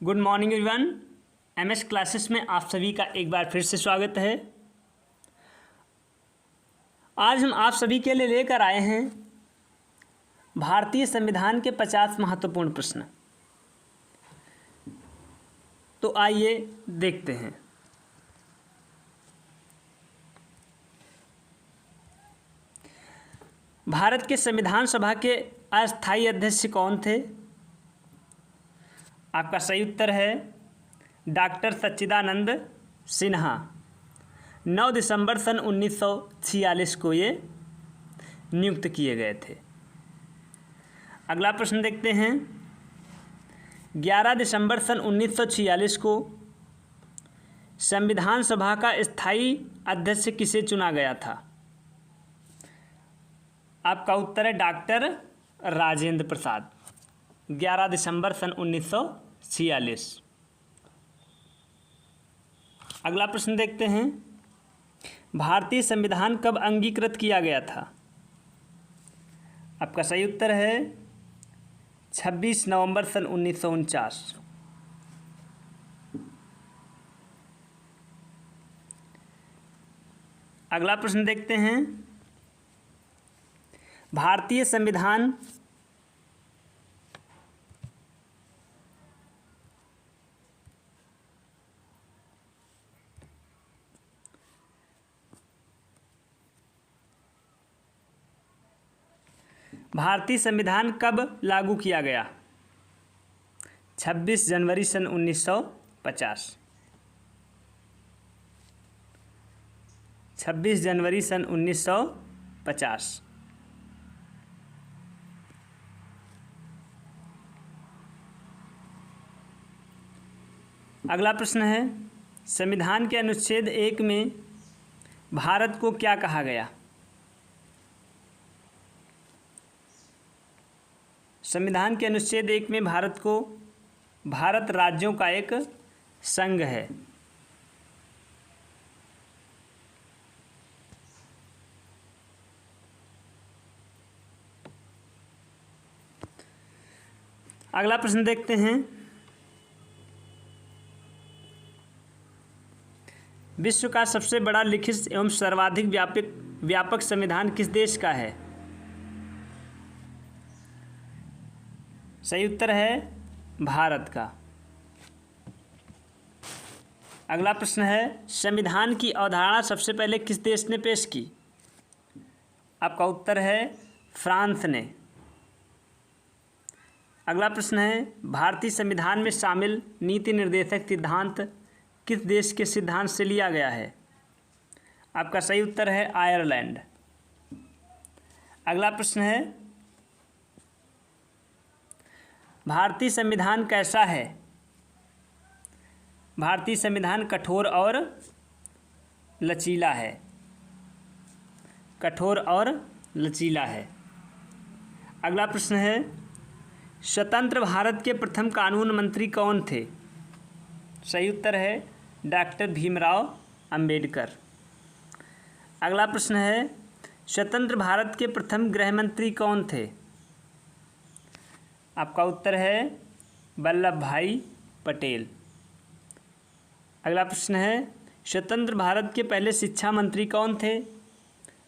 Good morning everyone. MS classes में आप सभी का एक बार फिर से स्वागत है। आज हम आप सभी के लिए लेकर आए हैं भारतीय संविधान के 50 महत्वपूर्ण प्रश्न। तो आइए देखते हैं। भारत के संविधान सभा के अस्थायी अध्यक्ष कौन थे? आपका सही उत्तर है डॉक्टर सच्चिदानंद सिन्हा। 9 दिसंबर सन 1946 को ये नियुक्त किए गए थे। अगला प्रश्न देखते हैं। 11 दिसंबर सन 1946 को संविधान सभा का स्थायी अध्यक्ष किसे चुना गया था? आपका उत्तर है डॉक्टर राजेंद्र प्रसाद। 11 दिसंबर सन 1946। अगला प्रश्न देखते हैं। भारतीय संविधान कब अंगीकृत किया गया था? आपका सही उत्तर है 26 नवंबर सन 1949। अगला प्रश्न देखते हैं। भारतीय संविधान कब लागू किया गया? 26 जनवरी सन 1950। 26 जनवरी सन 1950। अगला प्रश्न है। संविधान के अनुच्छेद 1 में भारत को क्या कहा गया? संविधान के अनुच्छेद 1 में भारत को भारत राज्यों का एक संघ है। अगला प्रश्न देखते हैं। विश्व का सबसे बड़ा लिखित एवं सर्वाधिक व्यापक संविधान किस देश का है? सही उत्तर है भारत का। अगला प्रश्न है। संविधान की अवधारणा सबसे पहले किस देश ने पेश की? आपका उत्तर है फ्रांस ने। अगला प्रश्न है। भारतीय संविधान में शामिल नीति निर्देशक सिद्धांत किस देश के सिद्धांत से लिया गया है? आपका सही उत्तर है आयरलैंड। अगला प्रश्न है। भारतीय संविधान कैसा है? भारतीय संविधान कठोर और लचीला है। कठोर और लचीला है। अगला प्रश्न है। स्वतंत्र भारत के प्रथम कानून मंत्री कौन थे? सही उत्तर है डॉक्टर भीमराव अंबेडकर। अगला प्रश्न है। स्वतंत्र भारत के प्रथम गृह मंत्री कौन थे? आपका उत्तर है वल्लभ भाई पटेल। अगला प्रश्न है। स्वतंत्र भारत के पहले शिक्षा मंत्री कौन थे?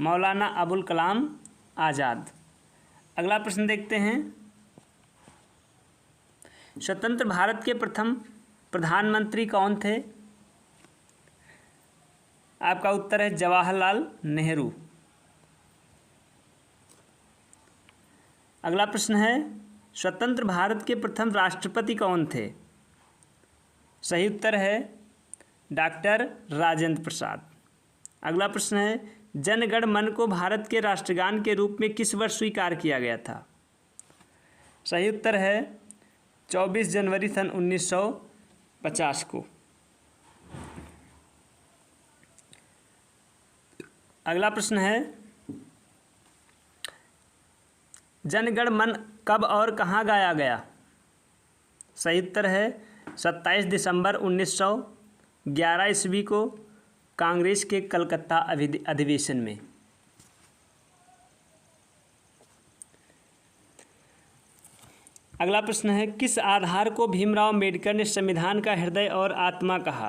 मौलाना अबुल कलाम आज़ाद। अगला प्रश्न देखते हैं। स्वतंत्र भारत के प्रथम प्रधानमंत्री कौन थे? आपका उत्तर है जवाहरलाल नेहरू। अगला प्रश्न है। स्वतंत्र भारत के प्रथम राष्ट्रपति कौन थे? सही उत्तर है डॉक्टर राजेंद्र प्रसाद। अगला प्रश्न है। जन गण मन को भारत के राष्ट्रगान के रूप में किस वर्ष स्वीकार किया गया था? सही उत्तर है 24 जनवरी सन 1950 को। अगला प्रश्न है। जनगण मन कब और कहाँ गाया गया? सही उत्तर है 27 दिसंबर 1911 ईस्वी को कांग्रेस के कलकत्ता अधिवेशन में। अगला प्रश्न है, किस आधार को भीमराव अम्बेडकर ने संविधान का हृदय और आत्मा कहा?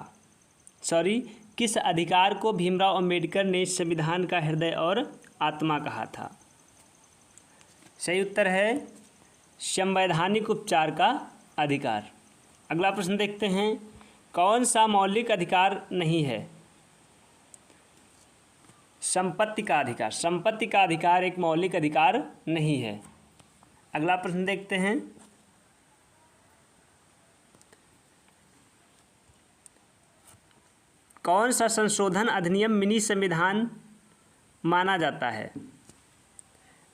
किस अधिकार को भीमराव अम्बेडकर ने संविधान का हृदय और आत्मा कहा था? सही उत्तर है संवैधानिक उपचार का अधिकार। अगला प्रश्न देखते हैं, कौन सा मौलिक अधिकार नहीं है? संपत्ति का अधिकार। संपत्ति का अधिकार एक मौलिक अधिकार नहीं है। अगला प्रश्न देखते हैं, कौन सा संशोधन अधिनियम मिनी संविधान माना जाता है?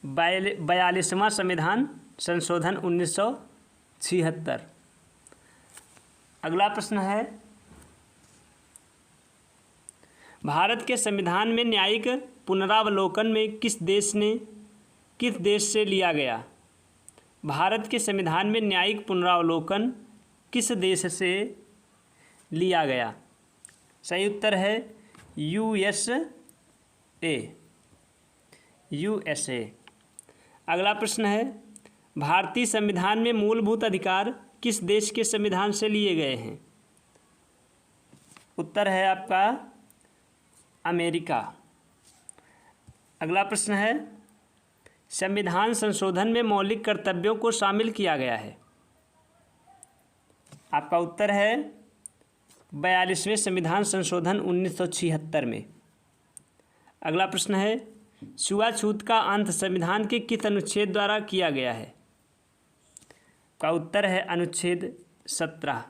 42वां संविधान संशोधन 1976। अगला प्रश्न है, भारत के संविधान में न्यायिक पुनरावलोकन में किस देश से लिया गया? भारत के संविधान में न्यायिक पुनरावलोकन किस देश से लिया गया? सही उत्तर है यूएसए। अगला प्रश्न है, भारतीय संविधान में मूलभूत अधिकार किस देश के संविधान से लिए गए हैं? उत्तर है आपका अमेरिका। अगला प्रश्न है, संविधान संशोधन में मौलिक कर्तव्यों को शामिल किया गया है। आपका उत्तर है 42वें संविधान संशोधन 1976 में। अगला प्रश्न है, छुआछूत का अंत संविधान के किस अनुच्छेद द्वारा किया गया है? का उत्तर है अनुच्छेद 17।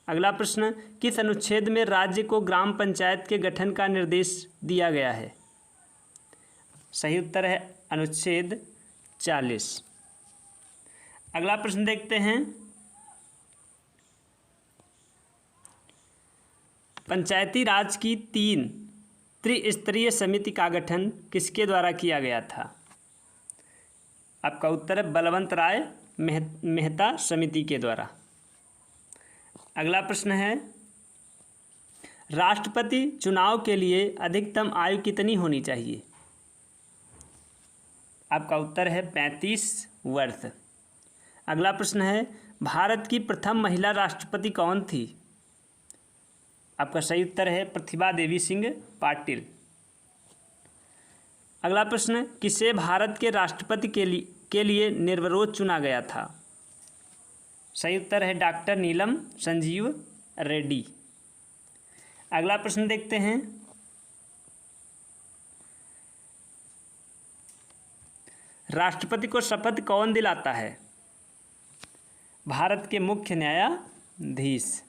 अगला प्रश्न, किस अनुच्छेद में राज्य को ग्राम पंचायत के गठन का निर्देश दिया गया है? सही उत्तर है अनुच्छेद 40। अगला प्रश्न देखते हैं, पंचायती राज की 3 त्रिस्तरीय समिति का गठन किसके द्वारा किया गया था? आपका उत्तर है बलवंत राय मेहता समिति के द्वारा। अगला प्रश्न है, राष्ट्रपति चुनाव के लिए अधिकतम आयु कितनी होनी चाहिए? आपका उत्तर है 35 वर्ष। अगला प्रश्न है, भारत की प्रथम महिला राष्ट्रपति कौन थी? आपका सही उत्तर है प्रतिभा देवी सिंह पाटिल। अगला प्रश्न, किसे भारत के राष्ट्रपति के लिए निर्विरोध चुना गया था? सही उत्तर है डॉक्टर नीलम संजीव रेड्डी। अगला प्रश्न देखते हैं, राष्ट्रपति को शपथ कौन दिलाता है? भारत के मुख्य न्यायाधीश।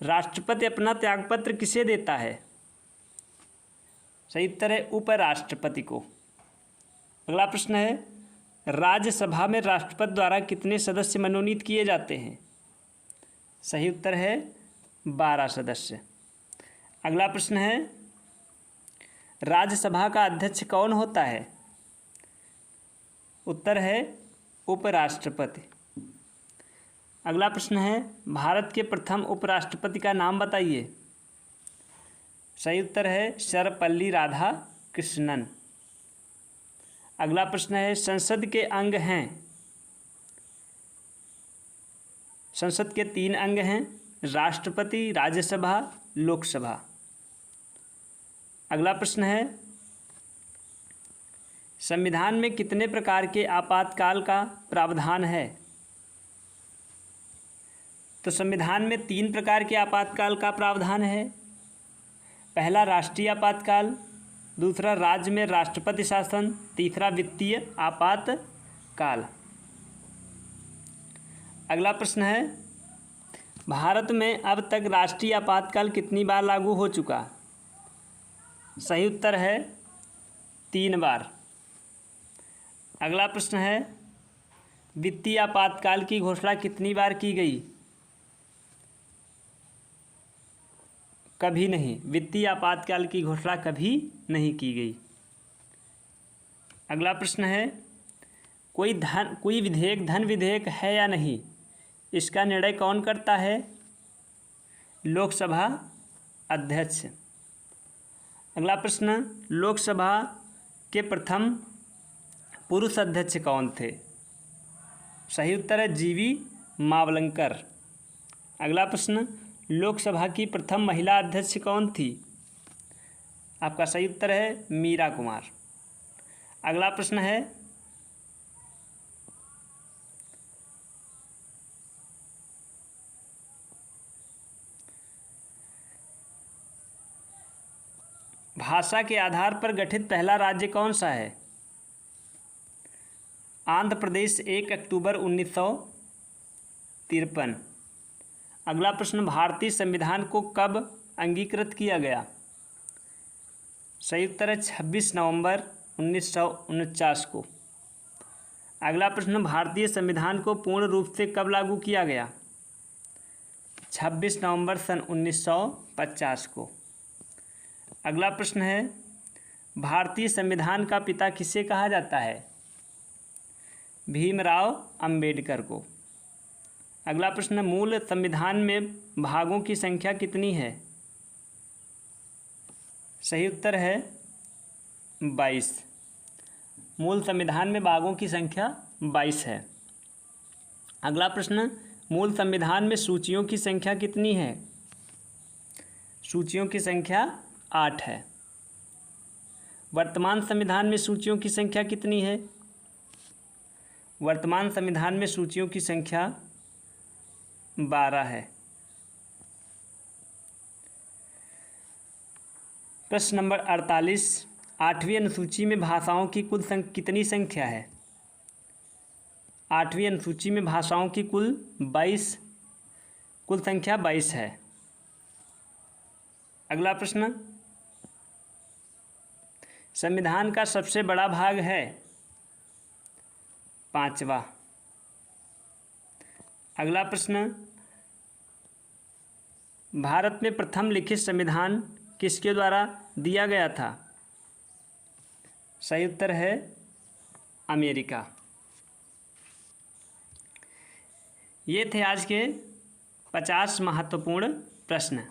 राष्ट्रपति अपना त्यागपत्र किसे देता है? सही उत्तर है उपराष्ट्रपति को। अगला प्रश्न है, राज्यसभा में राष्ट्रपति द्वारा कितने सदस्य मनोनीत किए जाते हैं? सही उत्तर है 12 सदस्य। अगला प्रश्न है, राज्यसभा का अध्यक्ष कौन होता है? उत्तर है उपराष्ट्रपति। अगला प्रश्न है, भारत के प्रथम उपराष्ट्रपति का नाम बताइए। सही उत्तर है सर्वपल्ली राधाकृष्णन। अगला प्रश्न है, संसद के अंग हैं? संसद के 3 अंग हैं, राष्ट्रपति, राज्यसभा, लोकसभा। अगला प्रश्न है, संविधान में कितने प्रकार के आपातकाल का प्रावधान है? तो संविधान में 3 प्रकार के आपातकाल का प्रावधान है। पहला राष्ट्रीय आपातकाल, दूसरा राज्य में राष्ट्रपति शासन, तीसरा वित्तीय आपातकाल। अगला प्रश्न है, भारत में अब तक राष्ट्रीय आपातकाल कितनी बार लागू हो चुका? सही उत्तर है 3 बार। अगला प्रश्न है, वित्तीय आपातकाल की घोषणा कितनी बार की गई? कभी नहीं, वित्तीय आपातकाल की घोषणा कभी नहीं की गई। अगला प्रश्न है, कोई विधेयक धन विधेयक है या नहीं, इसका निर्णय कौन करता है? लोकसभा अध्यक्ष। अगला प्रश्न, लोकसभा के प्रथम पुरुष अध्यक्ष कौन थे? सही उत्तर है जीवी मावलंकर। अगला प्रश्न, लोकसभा की प्रथम महिला अध्यक्ष कौन थी? आपका सही उत्तर है मीरा कुमार। अगला प्रश्न है, भाषा के आधार पर गठित पहला राज्य कौन सा है? आंध्र प्रदेश 1 अक्टूबर 1953। अगला प्रश्न, भारतीय संविधान को कब अंगीकृत किया गया? सही उत्तर है 26 नवंबर 1949 को। अगला प्रश्न, भारतीय संविधान को पूर्ण रूप से कब लागू किया गया? 26 नवंबर सन 1950 को। अगला प्रश्न है, भारतीय संविधान का पिता किसे कहा जाता है? भीमराव अंबेडकर को। अगला प्रश्न, मूल संविधान में भागों की संख्या कितनी है? सही उत्तर है 22। मूल संविधान में भागों की संख्या 22 है। अगला प्रश्न, मूल संविधान में सूचियों की संख्या कितनी है? सूचियों की संख्या 8 है। वर्तमान संविधान में सूचियों की संख्या कितनी है? वर्तमान संविधान में सूचियों की संख्या 12 है। प्रश्न नंबर 48, 8वीं अनुसूची में भाषाओं की कुल कितनी संख्या है? 8वीं अनुसूची में भाषाओं की कुल संख्या 22 है। अगला प्रश्न, संविधान का सबसे बड़ा भाग है? 5वां। अगला प्रश्न, भारत में प्रथम लिखित संविधान किसके द्वारा दिया गया था? सही उत्तर है अमेरिका। ये थे आज के 50 महत्वपूर्ण प्रश्न।